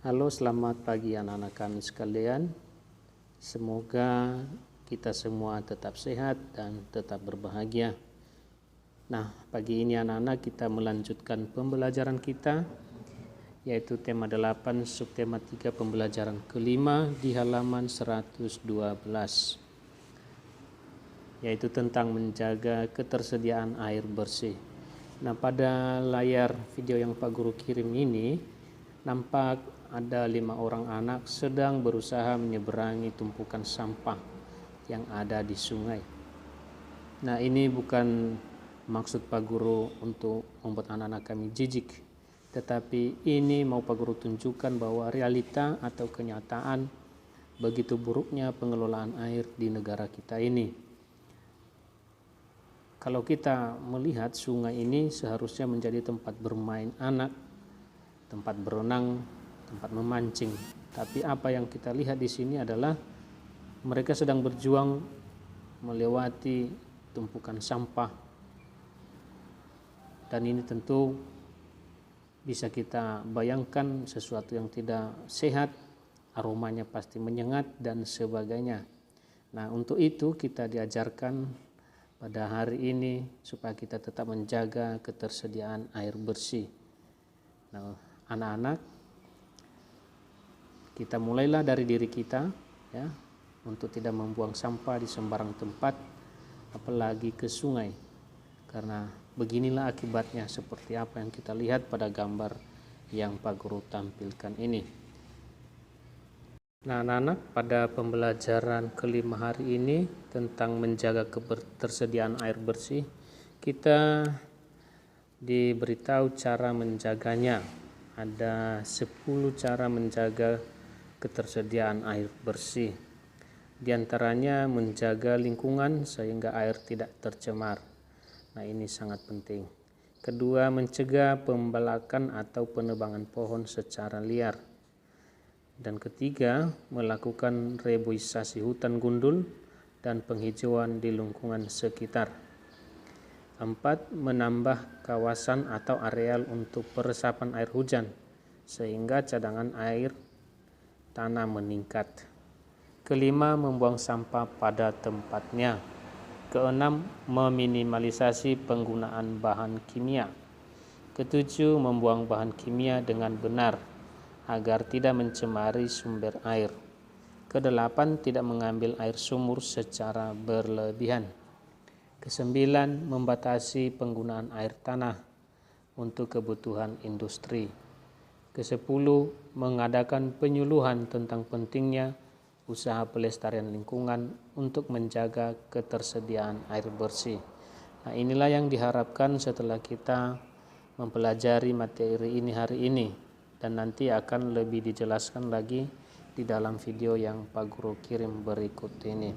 Halo, selamat pagi anak-anak kami sekalian. Semoga kita semua tetap sehat dan tetap berbahagia. Nah, pagi ini anak-anak kita melanjutkan pembelajaran kita, yaitu tema 8, subtema 3 pembelajaran kelima di halaman 112, yaitu tentang menjaga ketersediaan air bersih. Nah, pada layar video yang Pak Guru kirim ini, nampak ada 5 orang anak sedang berusaha menyeberangi tumpukan sampah yang ada di sungai. Nah, ini bukan maksud Pak Guru untuk membuat anak-anak kami jijik, tetapi ini mau Pak Guru tunjukkan bahwa realita atau kenyataan begitu buruknya pengelolaan air di negara kita ini. Kalau kita melihat sungai ini seharusnya menjadi tempat bermain anak, tempat berenang, tempat memancing. Tapi apa yang kita lihat di sini adalah mereka sedang berjuang melewati tumpukan sampah. Dan ini tentu bisa kita bayangkan sesuatu yang tidak sehat, aromanya pasti menyengat dan sebagainya. Nah, untuk itu kita diajarkan pada hari ini supaya kita tetap menjaga ketersediaan air bersih. Nah, anak-anak, kita mulailah dari diri kita ya, untuk tidak membuang sampah di sembarang tempat, apalagi ke sungai. Karena beginilah akibatnya seperti apa yang kita lihat pada gambar yang Pak Guru tampilkan ini. Nah, anak-anak, pada pembelajaran kelima hari ini tentang menjaga ketersediaan air bersih, kita diberitahu cara menjaganya. Ada 10 cara menjaga ketersediaan air bersih. Di antaranya menjaga lingkungan sehingga air tidak tercemar. Nah, ini sangat penting. Kedua, mencegah pembalakan atau penebangan pohon secara liar. Dan ketiga, melakukan reboisasi hutan gundul dan penghijauan di lingkungan sekitar. 4, menambah kawasan atau areal untuk peresapan air hujan sehingga cadangan air tanah meningkat. Kelima, membuang sampah pada tempatnya. Keenam, meminimalisasi penggunaan bahan kimia. Ketujuh, membuang bahan kimia dengan benar agar tidak mencemari sumber air. Kedelapan, tidak mengambil air sumur secara berlebihan. Kesembilan, membatasi penggunaan air tanah untuk kebutuhan industri. Kesepuluh, mengadakan penyuluhan tentang pentingnya usaha pelestarian lingkungan untuk menjaga ketersediaan air bersih. Nah, inilah yang diharapkan setelah kita mempelajari materi ini hari ini, dan nanti akan lebih dijelaskan lagi di dalam video yang Pak Guru kirim berikut ini.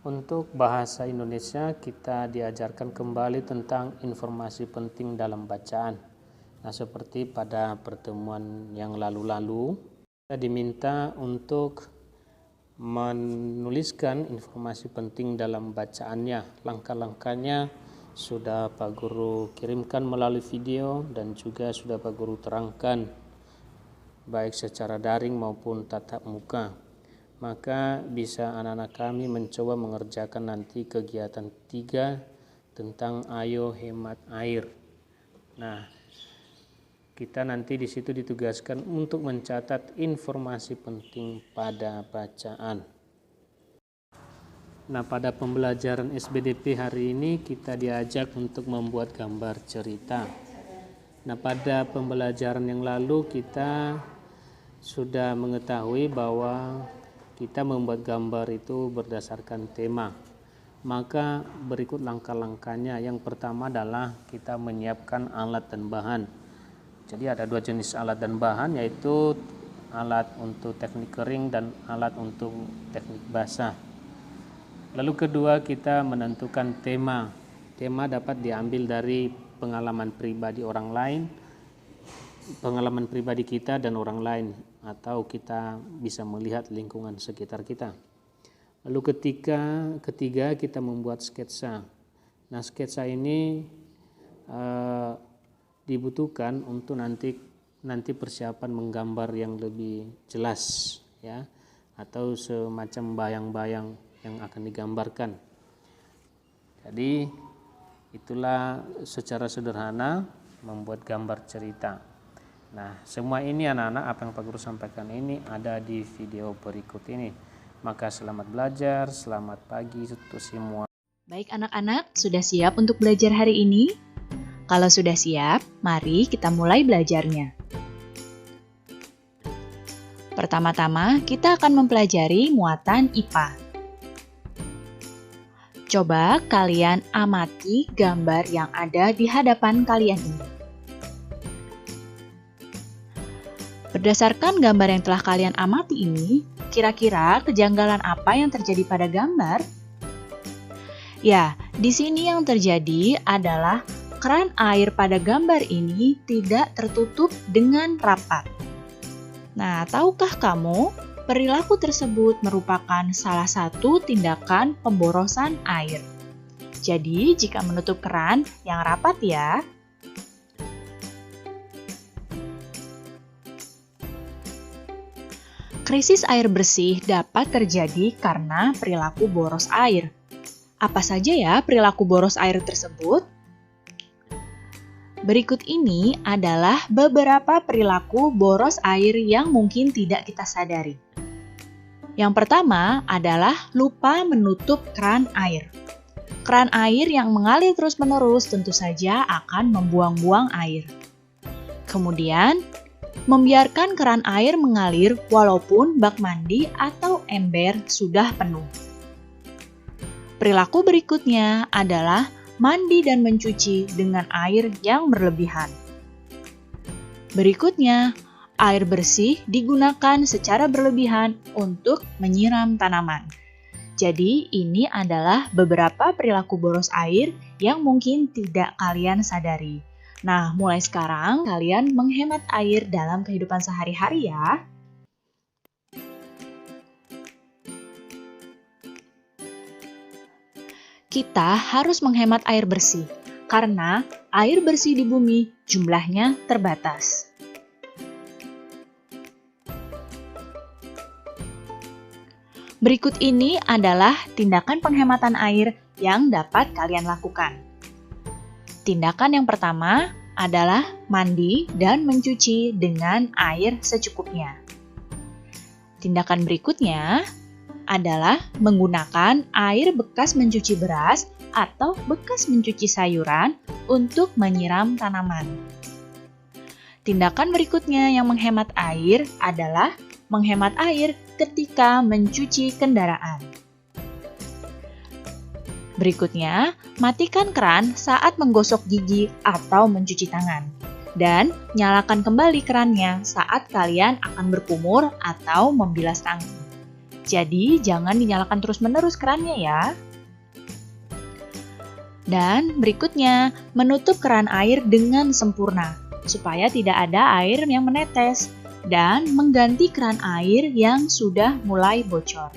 Untuk bahasa Indonesia, kita diajarkan kembali tentang informasi penting dalam bacaan. Nah, seperti pada pertemuan yang lalu-lalu, kita diminta untuk menuliskan informasi penting dalam bacaannya. Langkah-langkahnya sudah Pak Guru kirimkan melalui video dan juga sudah Pak Guru terangkan baik secara daring maupun tatap muka. Maka bisa anak-anak kami mencoba mengerjakan nanti kegiatan 3 tentang ayo hemat air. Nah, kita nanti di situ ditugaskan untuk mencatat informasi penting pada bacaan. Nah, pada pembelajaran SBDP hari ini kita diajak untuk membuat gambar cerita. Nah, pada pembelajaran yang lalu kita sudah mengetahui bahwa kita membuat gambar itu berdasarkan tema. Maka berikut langkah-langkahnya. Yang pertama adalah kita menyiapkan alat dan bahan. Jadi ada 2 jenis alat dan bahan, yaitu alat untuk teknik kering dan alat untuk teknik basah. Lalu kedua, kita menentukan tema. Tema dapat diambil dari pengalaman pribadi orang lain, pengalaman pribadi kita dan orang lain, atau kita bisa melihat lingkungan sekitar kita. Lalu ketiga kita membuat sketsa. Nah, sketsa ini dibutuhkan untuk nanti nanti persiapan menggambar yang lebih jelas ya, atau semacam bayang-bayang yang akan digambarkan. Jadi itulah secara sederhana membuat gambar cerita. Nah, semua ini anak-anak, apa yang Pak Guru sampaikan ini ada di video berikut ini. Maka selamat belajar, selamat pagi untuk semua. Baik anak-anak, sudah siap untuk belajar hari ini? Kalau sudah siap, mari kita mulai belajarnya. Pertama-tama, kita akan mempelajari muatan IPA. Coba kalian amati gambar yang ada di hadapan kalian ini. Berdasarkan gambar yang telah kalian amati ini, kira-kira kejanggalan apa yang terjadi pada gambar? Ya, di sini yang terjadi adalah keran air pada gambar ini tidak tertutup dengan rapat. Nah, tahukah kamu, perilaku tersebut merupakan salah satu tindakan pemborosan air. Jadi, jika menutup keran yang rapat ya. Krisis air bersih dapat terjadi karena perilaku boros air. Apa saja ya perilaku boros air tersebut? Berikut ini adalah beberapa perilaku boros air yang mungkin tidak kita sadari. Yang pertama adalah lupa menutup keran air. Keran air yang mengalir terus-menerus tentu saja akan membuang-buang air. Kemudian, membiarkan keran air mengalir walaupun bak mandi atau ember sudah penuh. Perilaku berikutnya adalah mandi dan mencuci dengan air yang berlebihan. Berikutnya, air bersih digunakan secara berlebihan untuk menyiram tanaman. Jadi, ini adalah beberapa perilaku boros air yang mungkin tidak kalian sadari. Nah, mulai sekarang kalian menghemat air dalam kehidupan sehari-hari ya. Kita harus menghemat air bersih, karena air bersih di bumi jumlahnya terbatas. Berikut ini adalah tindakan penghematan air yang dapat kalian lakukan. Tindakan yang pertama adalah mandi dan mencuci dengan air secukupnya. Tindakan berikutnya adalah menggunakan air bekas mencuci beras atau bekas mencuci sayuran untuk menyiram tanaman. Tindakan berikutnya yang menghemat air adalah menghemat air ketika mencuci kendaraan. Berikutnya, matikan keran saat menggosok gigi atau mencuci tangan. Dan nyalakan kembali kerannya saat kalian akan berkumur atau membilas tangan. Jadi, jangan dinyalakan terus-menerus kerannya ya. Dan berikutnya, menutup keran air dengan sempurna, supaya tidak ada air yang menetes, dan mengganti keran air yang sudah mulai bocor.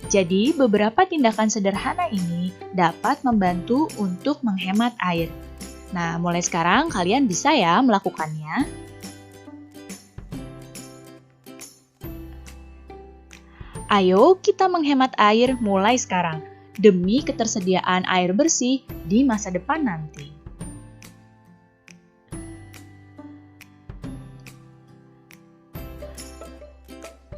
Jadi, beberapa tindakan sederhana ini dapat membantu untuk menghemat air. Nah, mulai sekarang kalian bisa ya melakukannya. Ayo kita menghemat air mulai sekarang, demi ketersediaan air bersih di masa depan nanti.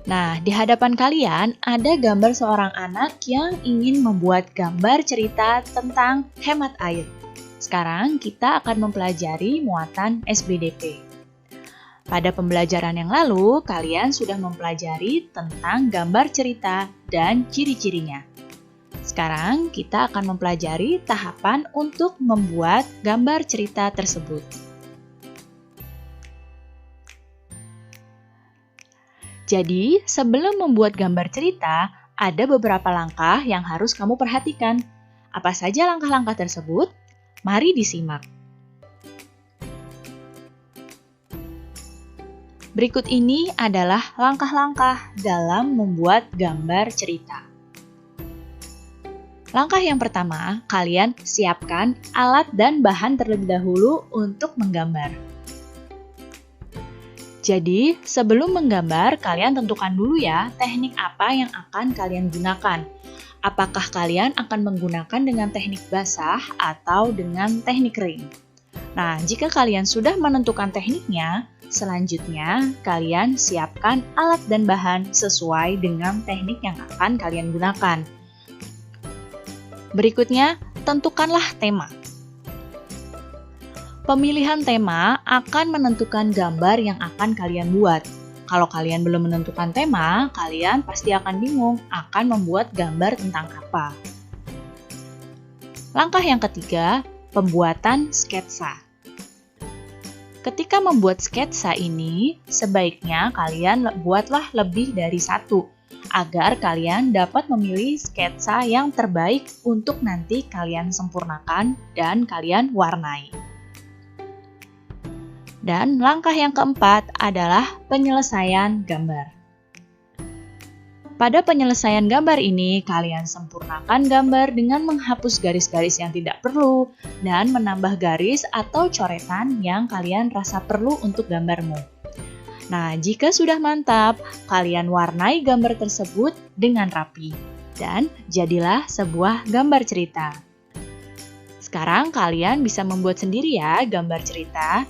Nah, di hadapan kalian ada gambar seorang anak yang ingin membuat gambar cerita tentang hemat air. Sekarang kita akan mempelajari muatan SBDP. Pada pembelajaran yang lalu, kalian sudah mempelajari tentang gambar cerita dan ciri-cirinya. Sekarang kita akan mempelajari tahapan untuk membuat gambar cerita tersebut. Jadi, sebelum membuat gambar cerita, ada beberapa langkah yang harus kamu perhatikan. Apa saja langkah-langkah tersebut? Mari disimak. Berikut ini adalah langkah-langkah dalam membuat gambar cerita. Langkah yang pertama, kalian siapkan alat dan bahan terlebih dahulu untuk menggambar. Jadi, sebelum menggambar, kalian tentukan dulu ya teknik apa yang akan kalian gunakan. Apakah kalian akan menggunakan dengan teknik basah atau dengan teknik kering? Nah, jika kalian sudah menentukan tekniknya, selanjutnya kalian siapkan alat dan bahan sesuai dengan teknik yang akan kalian gunakan. Berikutnya, tentukanlah tema. Pemilihan tema akan menentukan gambar yang akan kalian buat. Kalau kalian belum menentukan tema, kalian pasti akan bingung akan membuat gambar tentang apa. Langkah yang ketiga, pembuatan sketsa. Ketika membuat sketsa ini, sebaiknya kalian buatlah lebih dari satu, agar kalian dapat memilih sketsa yang terbaik untuk nanti kalian sempurnakan dan kalian warnai. Dan langkah yang keempat adalah penyelesaian gambar. Pada penyelesaian gambar ini, kalian sempurnakan gambar dengan menghapus garis-garis yang tidak perlu dan menambah garis atau coretan yang kalian rasa perlu untuk gambarmu. Nah, jika sudah mantap, kalian warnai gambar tersebut dengan rapi dan jadilah sebuah gambar cerita. Sekarang kalian bisa membuat sendiri ya gambar cerita.